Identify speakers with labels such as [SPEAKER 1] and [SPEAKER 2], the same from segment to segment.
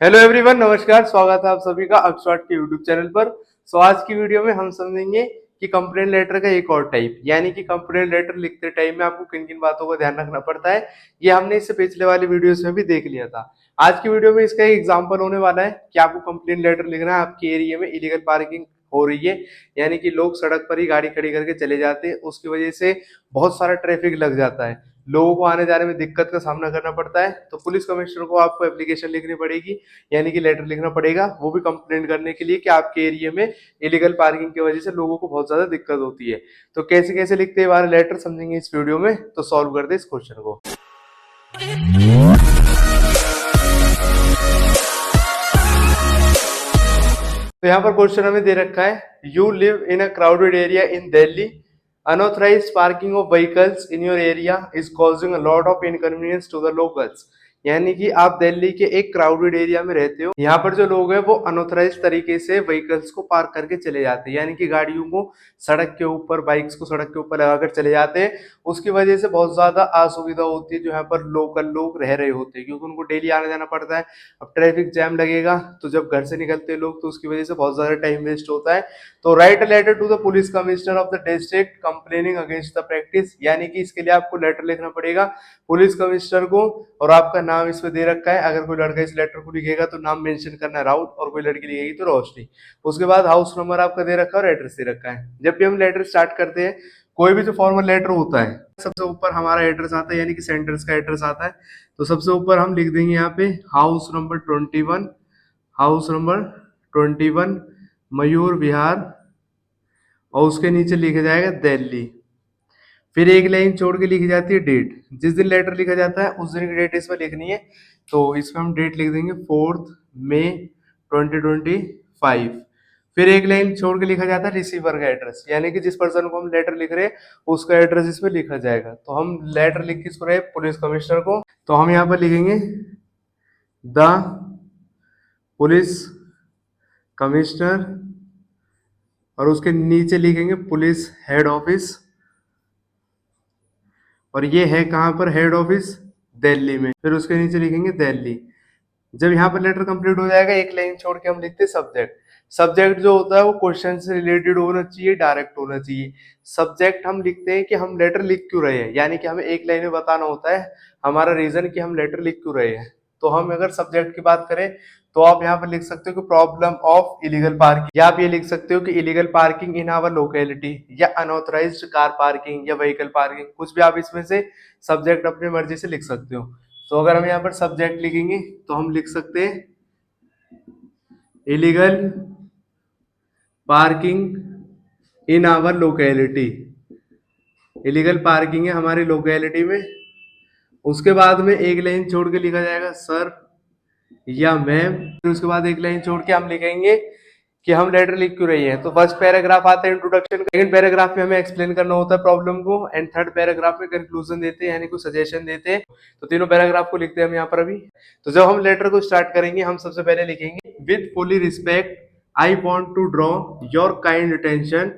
[SPEAKER 1] Hello everyone, नमस्कार। स्वागत है आप सभी का अक्षॉट के यूट्यूब चैनल पर। आज की वीडियो में हम समझेंगे कि कंप्लेंट लेटर का एक और टाइप, यानी कि कंप्लेंट लेटर लिखते टाइम में आपको किन किन बातों का ध्यान रखना पड़ता है। ये हमने इससे पिछले वाले वीडियोस में भी देख लिया था। आज की वीडियो में इसका एक एग्जाम्पल होने वाला है कि आपको कंप्लेंट लेटर लिखना है। आपके एरिया में इलीगल पार्किंग हो रही है, यानी कि लोग सड़क पर ही गाड़ी खड़ी करके चले जाते हैं, उसकी वजह से बहुत सारा ट्रैफिक लग जाता है, लोगों को आने जाने में दिक्कत का सामना करना पड़ता है। तो पुलिस कमिश्नर को आपको एप्लीकेशन लिखनी पड़ेगी, यानी कि लेटर लिखना पड़ेगा, वो भी कंप्लेंट करने के लिए कि आपके एरिया में इलीगल पार्किंग की वजह से लोगों को बहुत ज्यादा दिक्कत होती है। तो कैसे कैसे लिखते हैं वाले लेटर समझेंगे इस वीडियो में। तो सॉल्व करते इस क्वेश्चन को। तो यहाँ पर क्वेश्चन हमें दे रखा है, you live in a crowded area in Delhi, unauthorized parking of vehicles in your area is causing a lot of inconvenience to the locals। यानी कि आप दिल्ली के एक क्राउडेड एरिया में रहते हो, यहाँ पर जो लोग हैं वो अनऑथराइज तरीके से व्हीकल्स को पार्क करके चले जाते हैं, यानी कि गाड़ियों को सड़क के ऊपर, बाइक्स को सड़क के ऊपर लगाकर चले जाते हैं। उसकी वजह से बहुत ज्यादा असुविधा होती है जो यहाँ पर लोकल लोग रह रहे होते हैं, क्योंकि उनको डेली आना जाना पड़ता है। अब ट्रैफिक जैम लगेगा तो जब घर से निकलते हैं लोग, तो उसकी वजह से बहुत ज्यादा टाइम वेस्ट होता है। तो write a letter to the police commissioner of the district complaining against the practice, यानी कि इसके लिए आपको लेटर लिखना पड़ेगा पुलिस कमिश्नर को, और आपका नाम इसमें दे रखा है। अगर कोई लड़का इस लेटर को लिखेगा तो नाम मेंशन करना है राउत, और कोई लड़की लिखेगी तो रोशनी। उसके बाद हाउस नंबर आपका दे रखा है और एड्रेस दे रखा है। जब भी हम लेटर स्टार्ट करते हैं, कोई भी जो फॉर्मल लेटर होता है, सबसे ऊपर हमारा एड्रेस आता है, यानी कि सेंटर्स का एड्रेस आता है। तो सबसे ऊपर हम लिख देंगे यहाँ पे house number 21, house number 21 Mayur Vihar, और उसके नीचे लिखा जाएगा दिल्ली। फिर एक लाइन छोड़ के लिखी जाती है डेट, जिस दिन लेटर लिखा जाता है उस दिन की डेट इसमें लिखनी है। तो इसमें हम डेट लिख देंगे 4 मई 2025। फिर एक लाइन छोड़ के लिखा जाता है रिसीवर का एड्रेस, यानी कि जिस पर्सन को हम लेटर लिख रहे हैं उसका एड्रेस इसमें लिखा जाएगा। तो हम लेटर लिख किसको रहे, पुलिस कमिश्नर को। तो हम यहाँ पर लिखेंगे द पुलिस कमिश्नर, और उसके नीचे लिखेंगे पुलिस हेड ऑफिस, और ये है कहाँ पर हेड ऑफिस, दिल्ली में। फिर उसके नीचे लिखेंगे दिल्ली। जब यहाँ पर लेटर कंप्लीट हो जाएगा, एक लाइन छोड़ के हम लिखते हैं सब्जेक्ट। सब्जेक्ट जो होता है वो क्वेश्चन से रिलेटेड होना चाहिए, डायरेक्ट होना चाहिए। सब्जेक्ट हम लिखते हैं कि हम लेटर लिख क्यों रहे हैं, यानी कि हमें एक लाइन में बताना होता है हमारा रीजन कि हम लेटर लिख क्यों रहे हैं। तो हम अगर सब्जेक्ट की बात करें तो आप यहाँ पर लिख सकते हो कि प्रॉब्लम ऑफ इलीगल पार्किंग, या आप ये लिख सकते हो कि illegal parking in our locality, या अनऑथराइज्ड कार पार्किंग, या व्हीकल पार्किंग। कुछ भी आप इसमें से सब्जेक्ट अपनी मर्जी से लिख सकते हो। तो अगर हम यहाँ पर सब्जेक्ट लिखेंगे तो हम लिख सकते हैं illegal parking in our locality. Illegal parking है हमारी लोकेलिटी में। उसके बाद में एक लाइन छोड़ के लिखा जाएगा सर या मैम। फिर उसके बाद एक लाइन छोड़ के हम लिखेंगे कि हम लेटर लिख क्यों रही है। तो फर्स्ट पैराग्राफ आता है इंट्रोडक्शन, सेकंड पैराग्राफ में हमें एक्सप्लेन करना होता है प्रॉब्लम को, एंड थर्ड पैराग्राफ में कंक्लूजन देते हैं, यानी कुछ सजेशन देते हैं। तो तीनों पैराग्राफ को लिखते हैं हम यहाँ पर अभी। तो जब हम लेटर को स्टार्ट करेंगे, हम सबसे पहले लिखेंगे with fully respect I want to draw your kind attention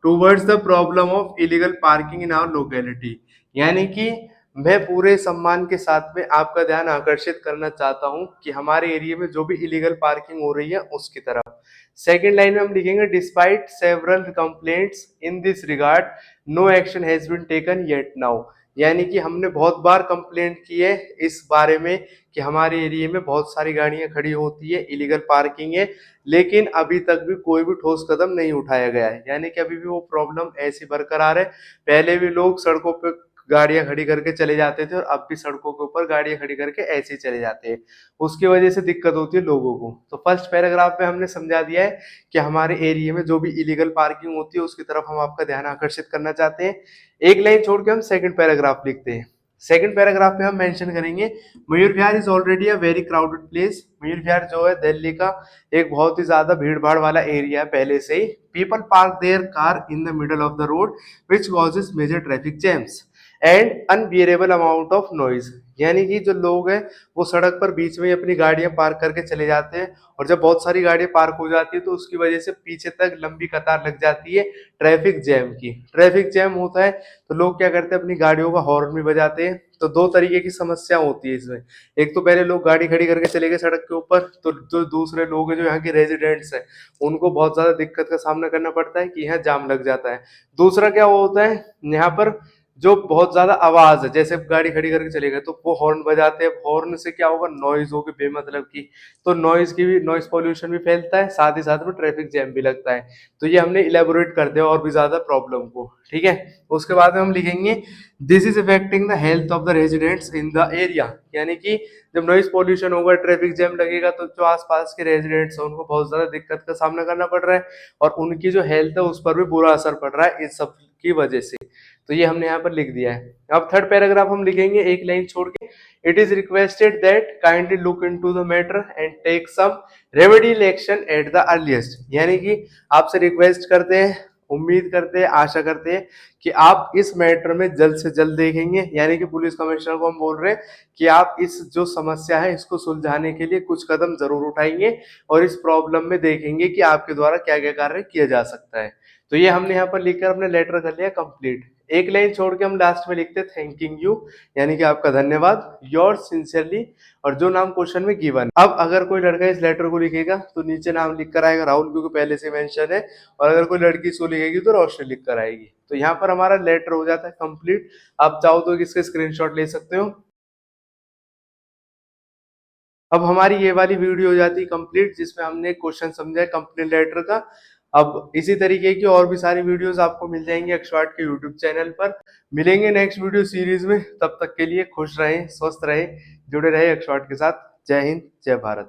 [SPEAKER 1] towards the problem of illegal parking in our locality, यानी कि मैं पूरे सम्मान के साथ में आपका ध्यान आकर्षित करना चाहता हूं कि हमारे एरिया में जो भी इलीगल पार्किंग हो रही है उसकी तरफ। सेकेंड लाइन में हम लिखेंगे despite several complaints in this regard no action has been taken yet now, यानी कि हमने बहुत बार कंप्लेंट की है इस बारे में कि हमारे एरिया में बहुत सारी गाड़ियां खड़ी होती है, इलीगल पार्किंग है, लेकिन अभी तक भी कोई भी ठोस कदम नहीं उठाया गया है, यानी कि अभी भी वो प्रॉब्लम ऐसी बरकरार है। पहले भी लोग सड़कों पे गाड़ियां खड़ी करके चले जाते थे, और अब भी सड़कों के ऊपर गाड़ियां खड़ी करके ऐसे ही चले जाते हैं, उसकी वजह से दिक्कत होती है लोगों को। तो फर्स्ट पैराग्राफ में हमने समझा दिया है कि हमारे एरिया में जो भी इलीगल पार्किंग होती है उसकी तरफ हम आपका ध्यान आकर्षित करना चाहते हैं। एक लाइन छोड़ के हम सेकंड पैराग्राफ लिखते हैं। सेकंड पैराग्राफ में हम मेंशन करेंगे Mayur Vihar is already a very crowded place. Mayur Vihar जो है दिल्ली का एक बहुत ही ज्यादा भीड़ भाड़ वाला एरिया है पहले से ही। People park their car in the middle of the road which causes major traffic jams, and unbearable amount of noise, यानी कि जो लोग हैं वो सड़क पर बीच में ही अपनी गाड़ियां पार्क करके चले जाते हैं, और जब बहुत सारी गाड़ियां पार्क हो जाती है तो उसकी वजह से पीछे तक लंबी कतार लग जाती है ट्रैफिक जैम की। ट्रैफिक जैम होता है तो लोग क्या करते हैं, अपनी गाड़ियों का हॉर्न भी बजाते हैं। तो दो तरीके की समस्या होती है इसमें। एक तो पहले लोग गाड़ी खड़ी करके चले गए सड़क के ऊपर, तो जो दूसरे लोग हैं जो यहाँ के रेजिडेंट्स हैं उनको बहुत ज्यादा दिक्कत का सामना करना पड़ता है कि यहाँ जाम लग जाता है। दूसरा क्या होता है, यहाँ पर जो बहुत ज्यादा आवाज है, जैसे गाड़ी खड़ी करके चले गए तो वो हॉर्न बजाते हैं, हॉर्न से क्या होगा, नॉइज होगी बेमतलब की, तो नॉइज की भी, नॉइज पॉल्यूशन भी फैलता है, साथ ही साथ में ट्रैफिक जैम भी लगता है। तो ये हमने इलेबोरेट कर दिया और भी ज्यादा प्रॉब्लम को, ठीक है। उसके बाद में हम लिखेंगे this is affecting the health of the residents in the area, यानी कि जब नॉइज पॉल्यूशन होगा, ट्रैफिक जैम लगेगा, तो जो आसपास के रेजिडेंट्स हैं उनको बहुत ज्यादा दिक्कत का सामना करना पड़ रहा है, और उनकी जो हेल्थ है उस पर भी बुरा असर पड़ रहा है इस सब की वजह से। तो ये हमने यहाँ पर लिख दिया है। अब थर्ड पैराग्राफ हम लिखेंगे एक लाइन छोड़ के, it is requested that kindly look into the matter and take some remedial action at the earliest, यानी कि आपसे रिक्वेस्ट करते हैं, उम्मीद करते हैं, आशा करते हैं कि आप इस मैटर में जल्द से जल्द देखेंगे, यानी कि पुलिस कमिश्नर को हम बोल रहे हैं कि आप इस जो समस्या है इसको सुलझाने के लिए कुछ कदम जरूर उठाएंगे और इस प्रॉब्लम में देखेंगे कि आपके द्वारा क्या क्या कार्य किया जा सकता है। तो ये हमने यहाँ पर लिखकर अपने लेटर कर लिया कंप्लीट। एक लाइन छोड़ के हम लास्ट में लिखते थैंकिंग यू, यानी कि आपका धन्यवाद, योर सिंसियरली, और जो नाम क्वेश्चन में गिवन। अब अगर कोई लड़का इस लेटर को लिखेगा तो नीचे नाम लिख कर आएगा राहुल, क्योंकि पहले से मेंशन है, और अगर कोई लड़की इसको लिखेगी तो रोशनी लिख कर आएगी। तो यहाँ पर हमारा लेटर हो जाता है कंप्लीट। आप चाहो तो इसके स्क्रीनशॉट ले सकते हो। अब हमारी ये वाली वीडियो हो जाती है कंप्लीट, जिसमें हमने क्वेश्चन समझा है कंप्लेंट लेटर का। अब इसी तरीके की और भी सारी वीडियोस आपको मिल जाएंगी एक्सपर्ट के यूट्यूब चैनल पर। मिलेंगे नेक्स्ट वीडियो सीरीज में, तब तक के लिए खुश रहें, स्वस्थ रहें, जुड़े रहें एक्सपर्ट के साथ। जय हिंद, जय भारत।